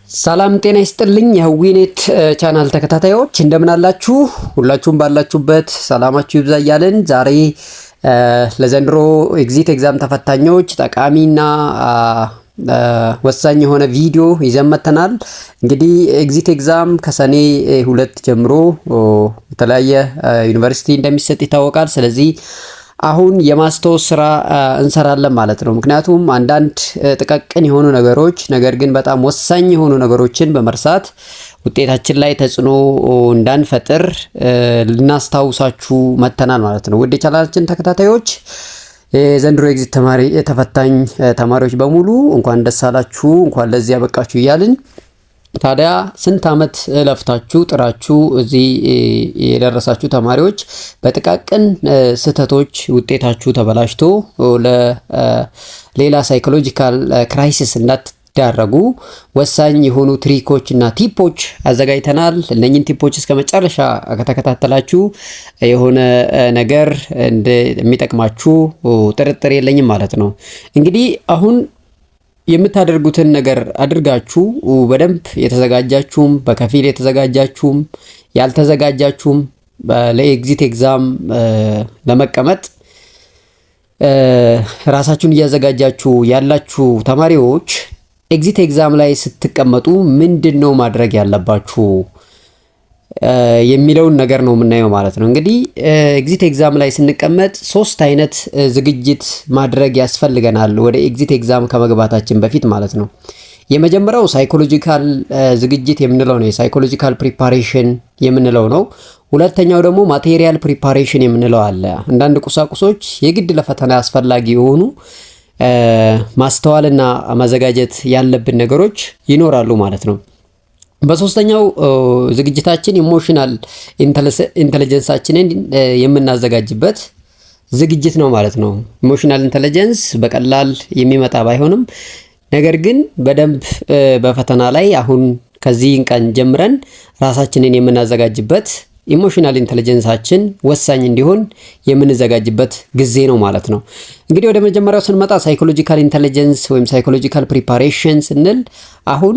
ሰላም ጤና ይስጥልኝ የህዊኔት ቻናል ተከታታዮች እንደምን አላችሁ? ሁላችሁም ባላችሁበት ሰላማችሁ ይብዛ እያልን ዛሬ ለዘንድሮ ኤግዚት ኤግዛም ተፈታኞች ጠቃሚና ወሳኝ የሆነ ቪዲዮ ይዘን መጥተናል። እንግዲህ ኤግዚት ኤግዛም ከሰኔ 2 ጀምሮ የተለያየ ዩኒቨርሲቲ እንደሚሰጥ ይታወቃል። ስለዚህ አሁን የማስታወስ ስራ እንሰራለን ማለት ነው። ምክንያቱም አንዳንድ ጥቃቅን የሆኑ ነገሮች ነገር ግን በጣም ወሳኝ የሆኑ ነገሮችን በመርሳት ውጤታችን ላይ ተጽዕኖ እንዳንፈጥር ልናስታውሳችሁ መጥተናል ማለት ነው። ውድ የቻናላችን ተከታታዮች የዘንድሮ ኤግዚት ተፈታኝ ተማሪዎች በሙሉ እንኳን ደስ አላችሁ፣ እንኳን ለዚህ ያበቃችሁ እያልን ታዲያ ስንት አመት ለፍታችሁ ጥራችሁ እዚህ የደረሳችሁ ተማሪዎች በጥቃቅን ስህተቶች ውጤታችሁ ተበላሽቶ ለሌላ ሳይኮሎጂካል ክራይሲስ እንዳትዳረጉ ወሳኝ የሆኑ ትሪኮች እና ቲፖች አዘጋጅተናል። እነኚህን ቲፖች እስከ መጨረሻ ከተከታተላችሁ የሆነ ነገር እንደሚጠቅማችሁ ጥርጥር የለኝም ማለት ነው። እንግዲህ አሁን የምታደርጉትን ነገር አድርጋችሁ በደንብ የተዘጋጃችሁም በከፊል የተዘጋጃችሁም ያልተዘጋጃችሁም ለኤግዚት ኤግዛም ለመቀመጥ ራሳችሁን እያዘጋጃችሁ ያላችሁ ተማሪዎች ኤግዚት ኤግዛም ላይ ስትቀመጡ ምንድነው ማድረግ ያለባችሁ የሚለውን ነገር ነው የምናየው ማለት ነው። እንግዲህ ኤግዚት ኤግዛም ላይ ስንቀመጥ ሶስት አይነት ዝግጅት ማድረግ ያስፈልገናል ወደ ኤግዚት ኤግዛም ከመግባታችን በፊት ማለት ነው። የመጀመሪያው ሳይኮሎጂካል ዝግጅት የምንለው ነው፣ ሳይኮሎጂካል ፕሪፓሬሽን የምንለው ነው። ሁለተኛው ደግሞ ማቴሪያል ፕሪፓሬሽን የምንለው አለ። አንዳንድ ቁሳቁሶች የግድ ለፈተና አስፈላጊ የሆኑ ማስተዋልና ማዘጋጀት ያለብን ነገሮች ይኖራሉ ማለት ነው። በሶስተኛው ዝግጅታችን ኢሞሽናል ኢንተለጀንሳችንን የምናዘጋጅበት ዝግጅት ነው ማለት ነው። ኢሞሽናል ኢንተለጀንስ በቀላል የሚመጣ ባይሆንም ነገር ግን በደንብ በፈተና ላይ አሁን ከዚህ ቀን ጀምረን ራሳችንን የምናዘጋጅበት ኢሞሽናል ኢንተለጀንሳችን ወሳኝ እንዲሆን የምንዘጋጅበት ጊዜ ነው ማለት ነው። እንግዲህ ወደ መጀመሪያው ስንመጣ ሳይኮሎጂካል ኢንተለጀንስ ወይም ሳይኮሎጂካል ፕሪፓሬሽን ስንል አሁን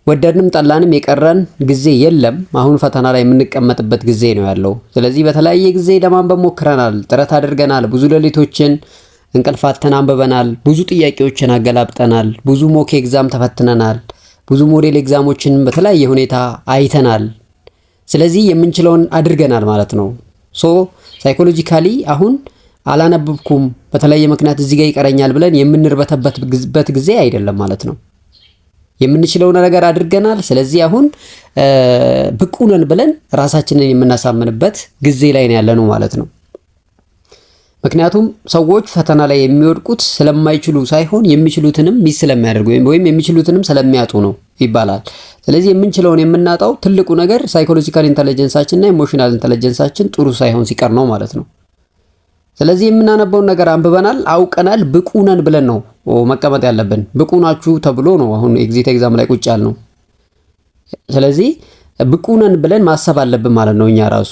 ወደድንም ጠላንም የቀረን ጊዜ የለም። አሁን ፈተና ላይ የምንቀመጥበት ጊዜ ነው ያለው። ስለዚህ በተለያየ ጊዜ ለማንበብ ሞክረናል፣ ጥረት አድርገናል፣ ብዙ ሌሊቶችን እንቅልፋተን አንብበናል፣ ብዙ ጥያቄዎችን አገላብጠናል፣ ብዙ ሞክ ኤግዛም ተፈትነናል፣ ብዙ ሞዴል ኤግዛሞችን በተለያየ ሁኔታ አይተናል። ስለዚህ የምንችለውን አድርገናል ማለት ነው። ሳይኮሎጂካሊ አሁን አላነበብኩም በተለያየ ምክንያት እዚህ ጋር ይቀረኛል ብለን የምንርበተበት ጊዜ አይደለም ማለት ነው። የምንችለውን ነገር አድርገናል። ስለዚህ አሁን ብቁ ነን ብለን ራሳችንን የምናሳምንበት ጊዜ ላይ ነው ያለነው ማለት ነው። ምክንያቱም ሰዎች ፈተና ላይ የሚወድቁት ስለማይችሉ ሳይሆን የሚችሉትንም ሚስ ስለሚያደርጉ ወይም የሚችሉትንም ስለሚያጡ ነው ይባላል። ስለዚህ የምንችለውን የምናጣው ትልቁ ነገር ሳይኮሎጂካል ኢንተለጀንሳችንና ኢሞሽናል ኢንተለጀንሳችን ጥሩ ሳይሆን ሲቀር ነው ማለት ነው። ስለዚህ የምናነበውን ነገር አንብበናል፣ አውቀናል፣ ብቁ ነን ብለን ነው መቀመጥ ያለብን። ብቁ ናችሁ ተብሎ ነው አሁን ኤግዚት ኤግዛም ላይ ቁጭ ያልነው። ስለዚህ ብቁ ነን ብለን ማሰብ አለብን ማለት ነው። እኛ ራሱ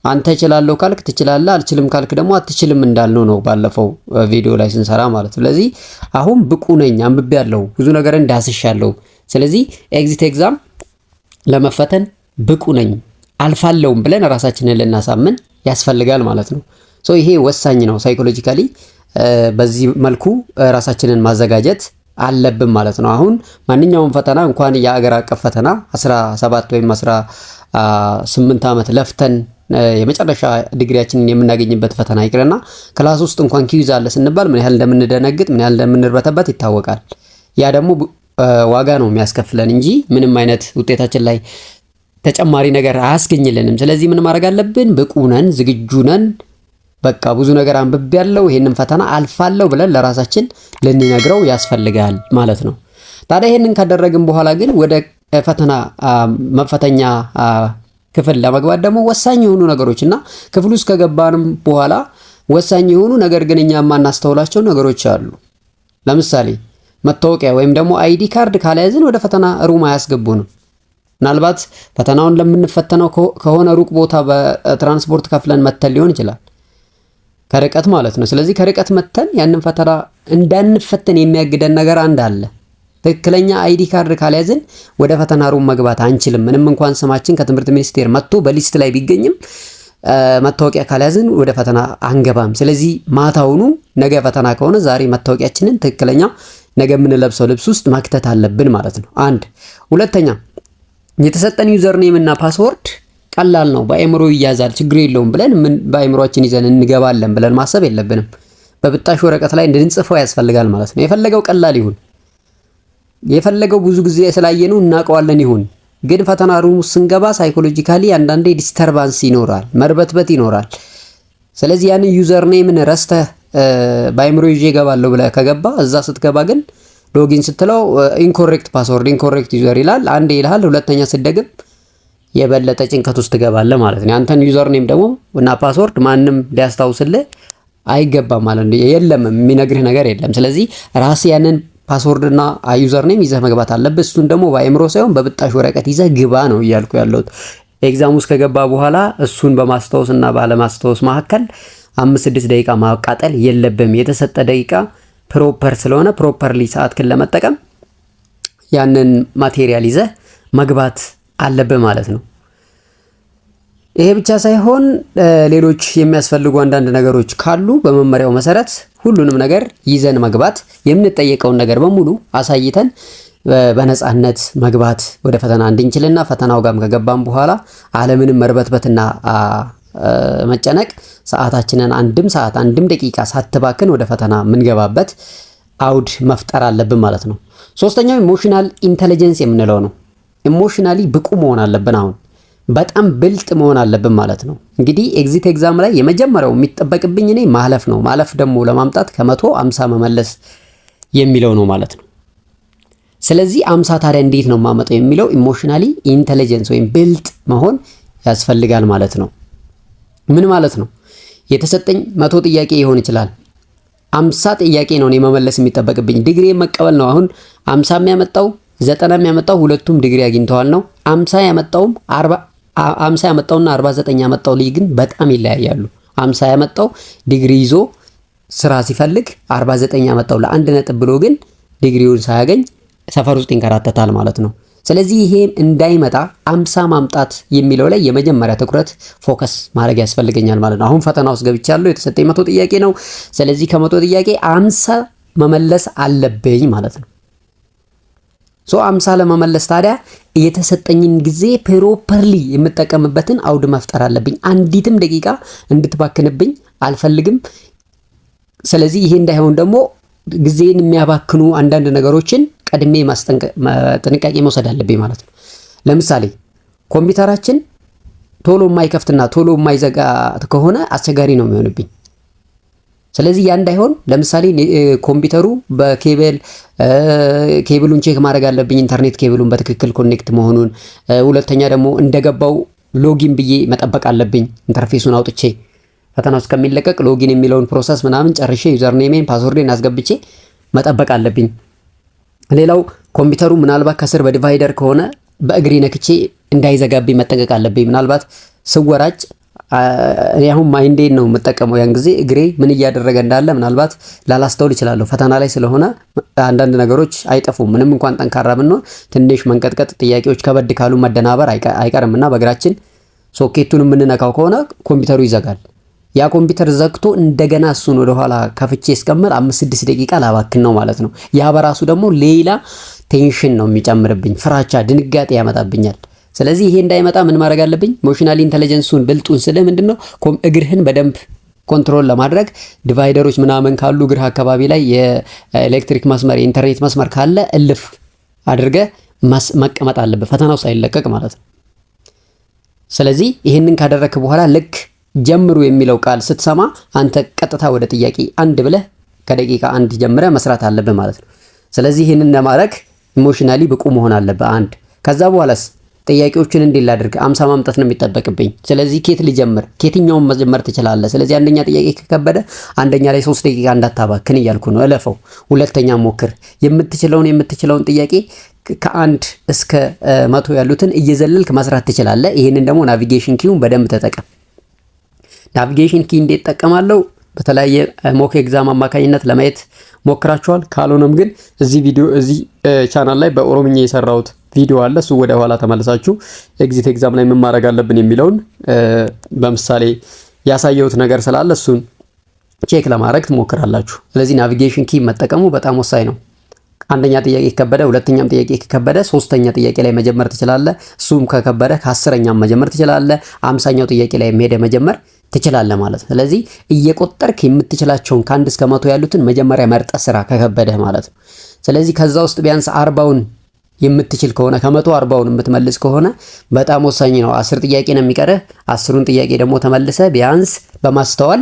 አንተ እችላለሁ ካልክ ትችላለህ፣ አልችልም ካልክ ደግሞ አትችልም እንዳልነው ነው ባለፈው ቪዲዮ ላይ ስንሰራ ማለት ነው። ስለዚህ አሁን ብቁ ነኝ፣ አንብቤያለሁ፣ ብዙ ነገር እንዳስሻለሁ። ስለዚህ ኤግዚት ኤግዛም ለመፈተን ብቁ ነኝ አልፋለሁም ብለን ራሳችንን ልናሳምን ያስፈልጋል ማለት ነው። ይሄ ወሳኝ ነው። ሳይኮሎጂካሊ በዚህ መልኩ ራሳችንን ማዘጋጀት አለብን ማለት ነው። አሁን ማንኛውም ፈተና እንኳን የአገር አቀፍ ፈተና 17 ወይም 18 ዓመት ለፍተን የመጨረሻ ዲግሪያችንን የምናገኝበት ፈተና ይቅርና ክላስ ውስጥ እንኳን ኪዩዝ አለ ስንባል ምን ያህል እንደምንደነግጥ ምን ያህል እንደምንርበተበት ይታወቃል። ያ ደግሞ ዋጋ ነው የሚያስከፍለን እንጂ ምንም አይነት ውጤታችን ላይ ተጨማሪ ነገር አያስገኝልንም። ስለዚህ ምን ማድረግ አለብን? ብቁ ነን፣ ዝግጁ ነን፣ በቃ ብዙ ነገር አንብቤያለሁ፣ ይሄንን ፈተና አልፋለሁ ብለን ለራሳችን ልንነግረው ያስፈልጋል ማለት ነው። ታዲያ ይሄንን ካደረግን በኋላ ግን ወደ ፈተና መፈተኛ ክፍል ለመግባት ደግሞ ወሳኝ የሆኑ ነገሮችና ክፍል ውስጥ ከገባንም በኋላ ወሳኝ የሆኑ ነገር ግን እኛ የማናስተውላቸው ነገሮች አሉ። ለምሳሌ መታወቂያ ወይም ደግሞ አይዲ ካርድ ካልያዝን ወደ ፈተና ሩም አያስገቡንም። ምናልባት ፈተናውን ለምንፈተነው ከሆነ ሩቅ ቦታ በትራንስፖርት ከፍለን መተን ሊሆን ይችላል፣ ከርቀት ማለት ነው። ስለዚህ ከርቀት መተን ያንን ፈተና እንዳንፈተን የሚያግደን ነገር አንድ አለ። ትክክለኛ አይዲ ካርድ ካልያዝን ወደ ፈተና ሩም መግባት አንችልም። ምንም እንኳን ስማችን ከትምህርት ሚኒስቴር መጥቶ በሊስት ላይ ቢገኝም መታወቂያ ካልያዝን ወደ ፈተና አንገባም። ስለዚህ ማታውኑ ነገ ፈተና ከሆነ ዛሬ መታወቂያችንን ትክክለኛ ነገ የምንለብሰው ልብስ ውስጥ መክተት አለብን ማለት ነው። አንድ ሁለተኛ የተሰጠን ዩዘር ኔም እና ፓስወርድ ቀላል ነው፣ በአእምሮ ይያዛል፣ ችግር የለውም ብለን በአእምሮአችን ይዘን እንገባለን ብለን ማሰብ የለብንም። በብጣሽ ወረቀት ላይ እንድንጽፈው ያስፈልጋል ማለት ነው። የፈለገው ቀላል ይሁን፣ የፈለገው ብዙ ጊዜ ስላየነው እናውቀዋለን ይሁን፣ ግን ፈተና ሩም ስንገባ ሳይኮሎጂካሊ አንዳንዴ ዲስተርባንስ ይኖራል፣ መርበትበት ይኖራል። ስለዚህ ያን ዩዘር ኔምን ረስተህ በአእምሮ ይዤ እገባለሁ ብለህ ከገባ እዛ ስትገባ ግን ሎጊን ስትለው ኢንኮሬክት ፓስወርድ ኢንኮሬክት ዩዘር ይላል። አንዴ ይልሃል፣ ሁለተኛ ስትደግም የበለጠ ጭንቀት ውስጥ ትገባለህ ማለት ነው። አንተን ዩዘር ኔም ደግሞ እና ፓስወርድ ማንም ሊያስታውስልህ አይገባም ማለት ነው። የለም የሚነግርህ ነገር የለም። ስለዚህ ራስህ ያንን ፓስወርድ እና ዩዘር ኔም ይዘህ መግባት አለብህ። እሱን ደግሞ በአእምሮ ሳይሆን በብጣሽ ወረቀት ይዘህ ግባ ነው እያልኩ ያለሁት። ኤግዛም ውስጥ ከገባ በኋላ እሱን በማስታወስ እና ባለማስታወስ መካከል 5-6 ደቂቃ ማቃጠል የለብም። የተሰጠ ደቂቃ ፕሮፐር ስለሆነ ፕሮፐርሊ ሰዓትክን ለመጠቀም ያንን ማቴሪያል ይዘህ መግባት አለብህ ማለት ነው። ይሄ ብቻ ሳይሆን ሌሎች የሚያስፈልጉ አንዳንድ ነገሮች ካሉ በመመሪያው መሰረት ሁሉንም ነገር ይዘን መግባት፣ የምንጠየቀውን ነገር በሙሉ አሳይተን በነፃነት መግባት ወደ ፈተና እንድንችልና ፈተናው ጋርም ከገባም በኋላ አለምንም መርበትበትና መጨነቅ ሰዓታችንን አንድም ደቂቃ ሳትባክን ወደ ፈተና የምንገባበት አውድ መፍጠር አለብን ማለት ነው። ሶስተኛው ኢሞሽናል ኢንተለጀንስ የምንለው ነው። ኢሞሽናሊ ብቁ መሆን አለብን። አሁን በጣም ብልጥ መሆን አለብን ማለት ነው። እንግዲህ ኤግዚት ኤግዛም ላይ የመጀመሪያው የሚጠበቅብኝ እኔ ማለፍ ነው። ማለፍ ደግሞ ለማምጣት ከ150 መመለስ የሚለው ነው ማለት ነው። ስለዚህ 50 ታዲያ እንዴት ነው የማመጣው የሚለው ኢሞሽናሊ ኢንተለጀንስ ወይም ብልጥ መሆን ያስፈልጋል ማለት ነው። ምን ማለት ነው? የተሰጠኝ 100 ጥያቄ ይሆን ይችላል። 50 ጥያቄ ነው እኔ መመለስ የሚጠበቅብኝ። ዲግሪ መቀበል ነው። አሁን 50 የሚያመጣው 90 የሚያመጣው ሁለቱም ዲግሪ አግኝተዋል ነው። 50 ያመጣውም 50 ያመጣውና 49 ያመጣው ልጅ ግን በጣም ይለያያሉ። 50 ያመጣው ዲግሪ ይዞ ስራ ሲፈልግ 49 ያመጣው ለአንድ ነጥብ ብሎ ግን ዲግሪውን ሳያገኝ ሰፈር ውስጥ ይንከራተታል ማለት ነው። ስለዚህ ይሄን እንዳይመጣ 50 ማምጣት የሚለው ላይ የመጀመሪያ ትኩረት ፎከስ ማድረግ ያስፈልገኛል ማለት ነው። አሁን ፈተና ውስጥ ገብቻለሁ። የተሰጠኝ 100 ጥያቄ ነው። ስለዚህ ከ100 ጥያቄ 50 መመለስ አለብኝ ማለት ነው። 50 ለመመለስ ታዲያ የተሰጠኝን ጊዜ ፕሮፐርሊ የምጠቀምበትን አውድ መፍጠር አለብኝ። አንዲትም ደቂቃ እንድትባክንብኝ አልፈልግም። ስለዚህ ይሄ እንዳይሆን ደግሞ ጊዜን የሚያባክኑ አንዳንድ ነገሮችን ቀድሜ ጥንቃቄ መውሰድ አለብኝ ማለት ነው። ለምሳሌ ኮምፒውተራችን ቶሎ የማይከፍትና ቶሎ የማይዘጋ ከሆነ አስቸጋሪ ነው የሚሆንብኝ። ስለዚህ ያ እንዳይሆን ለምሳሌ ኮምፒውተሩ ኬብሉን ቼክ ማድረግ አለብኝ። ኢንተርኔት ኬብሉን በትክክል ኮኔክት መሆኑን። ሁለተኛ ደግሞ እንደገባው ሎጊን ብዬ መጠበቅ አለብኝ። ኢንተርፌሱን አውጥቼ ፈተናው እስከሚለቀቅ ሎጊን የሚለውን ፕሮሰስ ምናምን ጨርሼ ዩዘር ኔሜን ፓስወርዴን አስገብቼ መጠበቅ አለብኝ። ሌላው ኮምፒውተሩ ምናልባት ከስር በዲቫይደር ከሆነ በእግሬ ነክቼ እንዳይዘጋብኝ መጠንቀቅ አለብኝ። ምናልባት ስወራጭ እኔ አሁን ማይንዴን ነው የምጠቀመው። ያን ጊዜ እግሬ ምን እያደረገ እንዳለ ምናልባት ላላስተውል እችላለሁ። ፈተና ላይ ስለሆነ አንዳንድ ነገሮች አይጠፉም። ምንም እንኳን ጠንካራ ብንሆን ትንሽ መንቀጥቀጥ፣ ጥያቄዎች ከበድ ካሉ መደናበር አይቀርምና በእግራችን ሶኬቱን የምንነካው ከሆነ ኮምፒውተሩ ይዘጋል። ያ ኮምፒውተር ዘግቶ እንደገና እሱን ወደ ኋላ ከፍቼ እስከምል 5-6 ደቂቃ ላባክን ነው ማለት ነው። ያ በራሱ ደግሞ ሌላ ቴንሽን ነው የሚጨምርብኝ፣ ፍራቻ፣ ድንጋጤ ያመጣብኛል። ስለዚህ ይሄ እንዳይመጣ ምን ማድረግ አለብኝ? ኢሞሽናል ኢንተለጀንሱን ብልጡን ስልህ ምንድነው እግርህን በደንብ ኮንትሮል ለማድረግ ዲቫይደሮች ምናምን ካሉ እግርህ አካባቢ ላይ የኤሌክትሪክ መስመር፣ የኢንተርኔት መስመር ካለ እልፍ አድርገህ መቀመጥ አለብህ፣ ፈተናው ሳይለቀቅ ማለት ነው። ስለዚህ ይሄንን ካደረክ በኋላ ልክ ጀምሩ የሚለው ቃል ስትሰማ አንተ ቀጥታ ወደ ጥያቄ 1 ብለህ ከደቂቃ 1 ጀምረህ መስራት አለብህ ማለት ነው። ስለዚህ ይሄንን ለማድረግ ኢሞሽናሊ ብቁ መሆን አለብህ። 1 ከዛ በኋላስ ጥያቄዎችን እንዴት ላድርግ? 50 ማምጣት ነው የሚጠበቅብኝ። ስለዚህ ኬት ልጀምር? ከየትኛውም መጀመር ትችላለህ። ስለዚህ አንደኛ ጥያቄ ከከበደ አንደኛ ላይ 3 ደቂቃ እንዳታባክን እያልኩ ነው። እለፈው። ሁለተኛ ሞክር። የምትችለውን ጥያቄ ከ1 እስከ 100 ያሉትን እየዘለልክ መስራት ትችላለህ። ይሄንን ደግሞ ናቪጌሽን ኪውን በደንብ ተጠቀም። ናቪጌሽን ኪ እንዴት ተጠቀማለሁ? በተለያየ ሞክ ኤግዛም አማካኝነት ለማየት ሞክራችኋል። ካልሆነም ግን እዚህ ቻናል ላይ በኦሮምኛ የሰራሁት ቪዲዮ አለ። እሱ ወደ ኋላ ተመልሳችሁ ኤግዚት ኤግዛም ላይ ምን ማድረግ አለብን የሚለውን በምሳሌ ያሳየሁት ነገር ስላለ እሱን ቼክ ለማድረግ ትሞክራላችሁ። ስለዚህ ናቪጌሽን ኪ መጠቀሙ በጣም ወሳኝ ነው። አንደኛ ጥያቄ ከከበደ፣ ሁለተኛም ጥያቄ ከከበደ ሶስተኛ ጥያቄ ላይ መጀመር ትችላለህ። እሱም ከከበደ ከ10ኛም መጀመር ትችላለህ። 50ኛው ጥያቄ ላይ መጀመር ትችላለህ ማለት ነው። ስለዚህ እየቆጠርክ የምትችላቸውን ከ1 እስከ 100 ያሉትን መጀመሪያ መርጠ ስራ ከከበደህ ማለት ነው። ስለዚህ ከዛ ውስጥ ቢያንስ 40ውን የምትችል ከሆነ ከ100 40ውን የምትመልስ ከሆነ በጣም ወሳኝ ነው። 10 ጥያቄ ነው የሚቀርህ። 10ሩን ጥያቄ ደግሞ ተመልሰ ቢያንስ በማስተዋል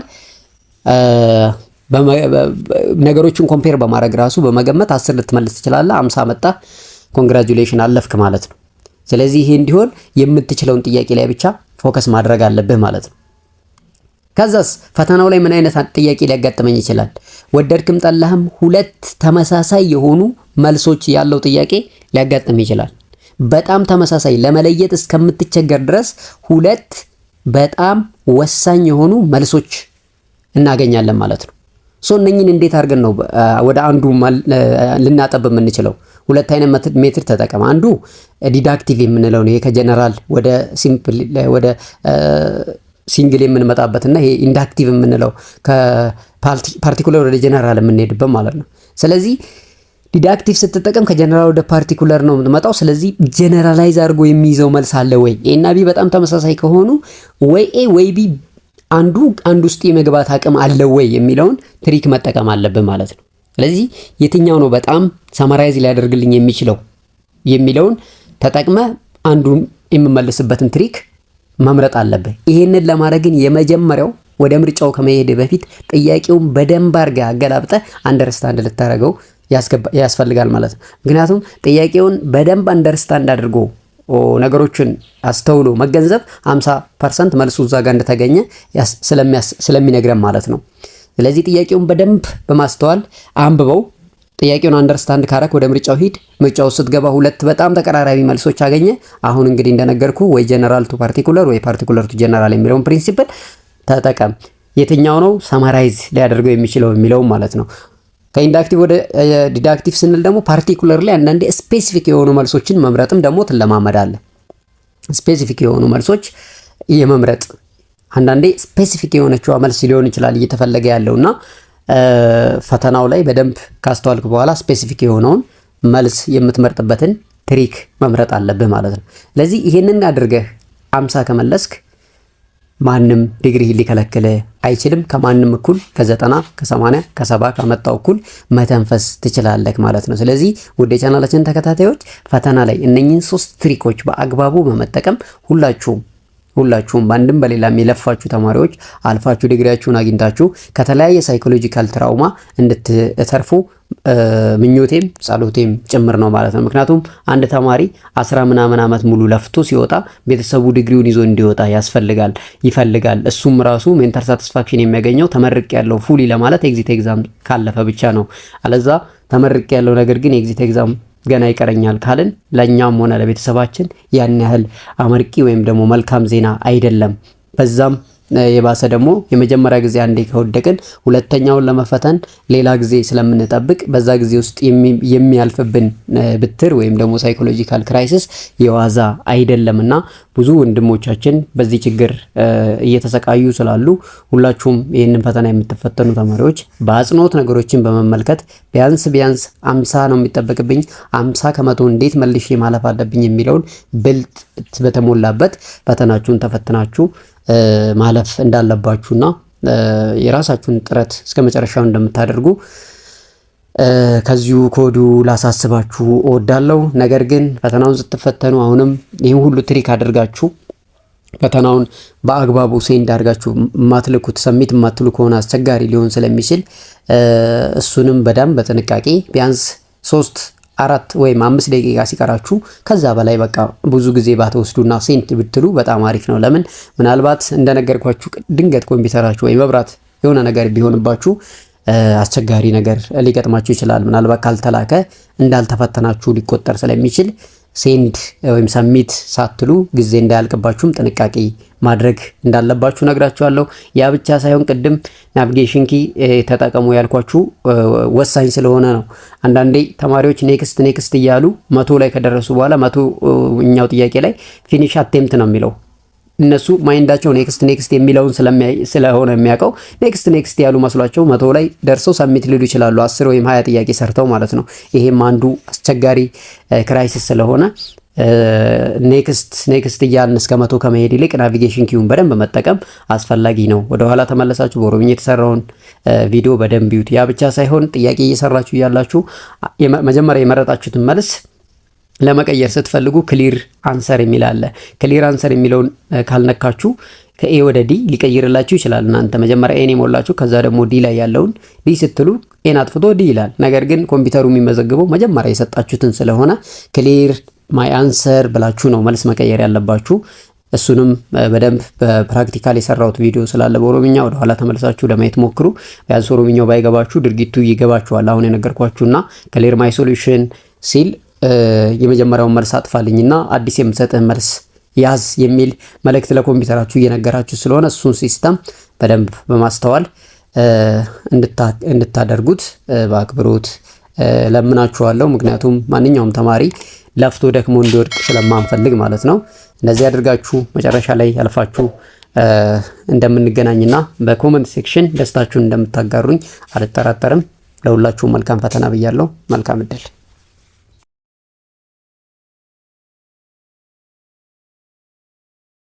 ነገሮችን ኮምፔር በማድረግ ራሱ በመገመት 10 ልትመልስ ትችላለህ። 50 መጣ፣ ኮንግራጁሌሽን አለፍክ ማለት ነው። ስለዚህ ይሄ እንዲሆን የምትችለውን ጥያቄ ላይ ብቻ ፎከስ ማድረግ አለብህ ማለት ነው። ከዛስ ፈተናው ላይ ምን አይነት ጥያቄ ሊያጋጥመኝ ይችላል? ወደድክም ጠላህም 2 ተመሳሳይ የሆኑ መልሶች ያለው ጥያቄ ሊያጋጥም ይችላል። በጣም ተመሳሳይ ለመለየት እስከምትቸገር ድረስ 2 በጣም ወሳኝ የሆኑ መልሶች እናገኛለን ማለት ነው። እነኚህን እንዴት አድርገን ነው ወደ አንዱ ልናጠብ የምንችለው? 2 አይነት ሜትር ተጠቀም። አንዱ ዲዳክቲቭ የምንለው ነው። ይሄ ከጀነራል ወደ ሲምፕል ወደ ሲንግል የምንመጣበትና ይሄ ኢንዳክቲቭ የምንለው ከፓርቲኩለር ወደ ጀነራል የምንሄድበት ማለት ነው። ስለዚህ ዲዳክቲቭ ስትጠቀም ከጀነራል ወደ ፓርቲኩለር ነው የምትመጣው። ስለዚህ ጀነራላይዝ አድርጎ የሚይዘው መልስ አለ ወይ? ኤ እና ቢ በጣም ተመሳሳይ ከሆኑ ወይ ኤ ወይ ቢ አንዱ ውስጥ የመግባት አቅም አለ ወይ የሚለውን ትሪክ መጠቀም አለብን ማለት ነው። ስለዚህ የትኛው ነው በጣም ሰማራይዝ ሊያደርግልኝ የሚችለው የሚለውን ተጠቅመ አንዱን የምመልስበትን ትሪክ መምረጥ አለብህ። ይሄንን ለማድረግ ግን የመጀመሪያው ወደ ምርጫው ከመሄድ በፊት ጥያቄውን በደንብ አድርገህ አገላብጠህ አንደርስታንድ ልታደርገው ያስፈልጋል ማለት ነው። ምክንያቱም ጥያቄውን በደንብ አንደርስታንድ አድርጎ ነገሮችን አስተውሎ መገንዘብ 50% መልሱ እዛ ጋር እንደተገኘ ስለሚነግረን ማለት ነው። ስለዚህ ጥያቄውን በደንብ በማስተዋል አንብበው ጥያቄውን አንደርስታንድ ካረክ ወደ ምርጫው ሂድ። ምርጫው ስትገባ 2 በጣም ተቀራራቢ መልሶች አገኘ። አሁን እንግዲህ እንደነገርኩ ወይ ጀነራል ቱ ፓርቲኩለር ወይ ፓርቲኩለር ቱ ጀነራል የሚለውን ፕሪንሲፕል ተጠቀም። የትኛው ነው ሰማራይዝ ሊያደርገው የሚችለው የሚለው ማለት ነው። ከኢንዳክቲቭ ወደ ዲዳክቲቭ ስንል ደግሞ ፓርቲኩለር ላይ አንዳንዴ ስፔሲፊክ የሆኑ መልሶችን መምረጥም ደግሞ ትለማመዳለህ። ስፔሲፊክ የሆኑ መልሶች የመምረጥ አንዳንዴ ስፔሲፊክ የሆነችው መልስ ሊሆን ይችላል እየተፈለገ ያለውና ፈተናው ላይ በደንብ ካስተዋልክ በኋላ ስፔሲፊክ የሆነውን መልስ የምትመርጥበትን ትሪክ መምረጥ አለብህ ማለት ነው። ስለዚህ ይሄንን አድርገህ 50 ከመለስክ ማንም ዲግሪ ሊከለክል አይችልም። ከማንም እኩል ከ90 ከ80 ከ70 ከመጣው እኩል መተንፈስ ትችላለህ ማለት ነው። ስለዚህ ወደ ቻናላችን ተከታታዮች ፈተና ላይ እነኚህን 3 ትሪኮች በአግባቡ በመጠቀም ሁላችሁም በአንድም በሌላም የለፋችሁ ተማሪዎች አልፋችሁ ዲግሪያችሁን አግኝታችሁ ከተለያየ ሳይኮሎጂካል ትራውማ እንድትተርፉ ምኞቴም ጸሎቴም ጭምር ነው ማለት ነው። ምክንያቱም አንድ ተማሪ 10 ምናምን ዓመት ሙሉ ለፍቶ ሲወጣ ቤተሰቡ ዲግሪውን ይዞ እንዲወጣ ይፈልጋል። እሱም ራሱ ሜንታል ሳቲስፋክሽን የሚያገኘው ተመርቅ ያለው ፉሊ ለማለት ኤግዚት ኤግዛም ካለፈ ብቻ ነው። አለዛ ተመርቅ ያለው ነገር ግን ኤግዚት ኤግዛም ገና ይቀረኛል ካልን ለኛም ሆነ ለቤተሰባችን ያን ያህል አመርቂ ወይም ደግሞ መልካም ዜና አይደለም። በዛም የባሰ ደግሞ የመጀመሪያ ጊዜ አንዴ ከወደቅን ሁለተኛውን ለመፈተን ሌላ ጊዜ ስለምንጠብቅ በዛ ጊዜ ውስጥ የሚያልፍብን ብትር ወይም ደግሞ ሳይኮሎጂካል ክራይሲስ የዋዛ አይደለምና ብዙ ወንድሞቻችን በዚህ ችግር እየተሰቃዩ ስላሉ ሁላችሁም ይህንን ፈተና የምትፈተኑ ተማሪዎች በአጽንኦት ነገሮችን በመመልከት ቢያንስ 50 ነው የሚጠበቅብኝ 50 ከመቶ እንዴት መልሼ ማለፍ አለብኝ የሚለውን ብልጥ በተሞላበት ፈተናችሁን ተፈትናችሁ ማለፍ እንዳለባችሁና የራሳችሁን ጥረት እስከ መጨረሻው እንደምታደርጉ ከዚሁ ኮዱ ላሳስባችሁ እወዳለሁ። ነገር ግን ፈተናውን ስትፈተኑ አሁንም ይህን ሁሉ ትሪክ አድርጋችሁ ፈተናውን በአግባቡ ሴንድ አድርጋችሁ ማትልኩት ሰሚት ማትሉ ከሆነ አስቸጋሪ ሊሆን ስለሚችል እሱንም በደንብ በጥንቃቄ ቢያንስ 3-4 ወይም 5 ደቂቃ ሲቀራችሁ ከዛ በላይ በቃ ብዙ ጊዜ ባትወስዱና ሴንት ብትሉ በጣም አሪፍ ነው። ለምን ምናልባት እንደነገርኳችሁ ድንገት ኮምፒውተራችሁ ወይ መብራት የሆነ ነገር ቢሆንባችሁ አስቸጋሪ ነገር ሊገጥማችሁ ይችላል። ምናልባት ካልተላከ እንዳልተፈተናችሁ ሊቆጠር ስለሚችል ሴንድ ወይም ሰሚት ሳትሉ ጊዜ እንዳያልቅባችሁም ጥንቃቄ ማድረግ እንዳለባችሁ ነግራችኋለሁ። ያ ብቻ ሳይሆን ቅድም ናቪጌሽን ኪ ተጠቀሙ ያልኳችሁ ወሳኝ ስለሆነ ነው። አንዳንዴ ተማሪዎች ኔክስት እያሉ 100 ላይ ከደረሱ በኋላ 100ኛው ጥያቄ ላይ ፊኒሽ አቴምፕት ነው የሚለው። እነሱ ማይንዳቸው ኔክስት የሚለውን ስለሆነ የሚያውቀው ኔክስት ያሉ መስሏቸው 100 ላይ ደርሰው ሰሚት ሊሉ ይችላሉ። 10 ወይም 20 ጥያቄ ሰርተው ማለት ነው። ይሄም አንዱ አስቸጋሪ ክራይሲስ ስለሆነ ኔክስት እያልን እስከ 100 ከመሄድ ይልቅ ናቪጌሽን ኪውን በደንብ መጠቀም አስፈላጊ ነው። ወደኋላ ተመለሳችሁ በኦሮምኛ የተሰራውን ቪዲዮ በደንብ ይዩት። ያ ብቻ ሳይሆን ጥያቄ እየሰራችሁ እያላችሁ መጀመሪያ የመረጣችሁትን መልስ ለመቀየር ስትፈልጉ ክሊር አንሰር የሚል አለ። ክሊር አንሰር የሚለውን ካልነካችሁ ከኤ ወደ ዲ ሊቀይርላችሁ ይችላል። እናንተ መጀመሪያ ኤን የሞላችሁ ከዛ ደግሞ ዲ ላይ ያለውን ዲ ስትሉ ኤን አጥፍቶ ዲ ይላል። ነገር ግን ኮምፒውተሩ የሚመዘግበው መጀመሪያ የሰጣችሁትን ስለሆነ ክሊር ማይ አንሰር ብላችሁ ነው መልስ መቀየር ያለባችሁ። እሱንም በደንብ በፕራክቲካል የሰራሁት ቪዲዮ ስላለ በኦሮምኛ ወደ ኋላ ተመልሳችሁ ለማየት ሞክሩ። ቢያንስ ኦሮምኛው ባይገባችሁ ድርጊቱ ይገባችኋል። አሁን የነገርኳችሁና ክሊር ማይ ሶሉሽን ሲል የመጀመሪያውን መልስ አጥፋልኝና አዲስ የምሰጥህ መልስ ያዝ የሚል መልእክት ለኮምፒውተራችሁ እየነገራችሁ ስለሆነ እሱን ሲስተም በደንብ በማስተዋል እንድታደርጉት በአክብሮት ለምናችኋለሁ። ምክንያቱም ማንኛውም ተማሪ ለፍቶ ደክሞ እንዲወድቅ ስለማንፈልግ ማለት ነው። እንደዚህ አድርጋችሁ መጨረሻ ላይ ያልፋችሁ እንደምንገናኝና በኮመንት ሴክሽን ደስታችሁን እንደምታጋሩኝ አልጠራጠርም። ለሁላችሁም መልካም ፈተና ብያለሁ። መልካም እድል